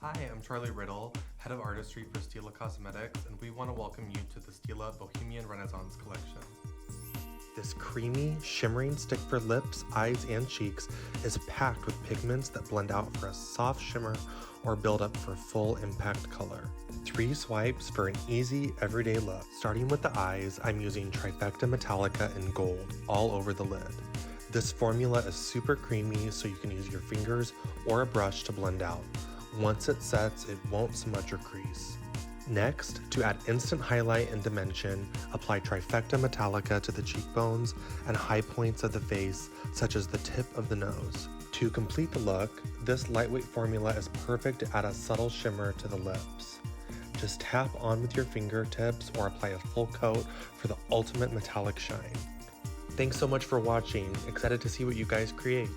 Hi, I'm Charlie Riddle, Head of Artistry for Stila Cosmetics, and we want to welcome you to the Stila Bohemian Renaissance collection. This creamy, shimmering stick for lips, eyes, and cheeks is packed with pigments that blend out for a soft shimmer or build up for full impact color. 3 swipes for an easy, everyday look. Starting with the eyes, I'm using Trifecta Metallica in gold all over the lid. This formula is super creamy, so you can use your fingers or a brush to blend out. Once it sets, it won't smudge or crease. Next, to add instant highlight and dimension, apply Trifecta Metallica to the cheekbones and high points of the face, such as the tip of the nose. To complete the look, this lightweight formula is perfect to add a subtle shimmer to the lips. Just tap on with your fingertips or apply a full coat for the ultimate metallic shine. Thanks so much for watching. Excited to see what you guys create.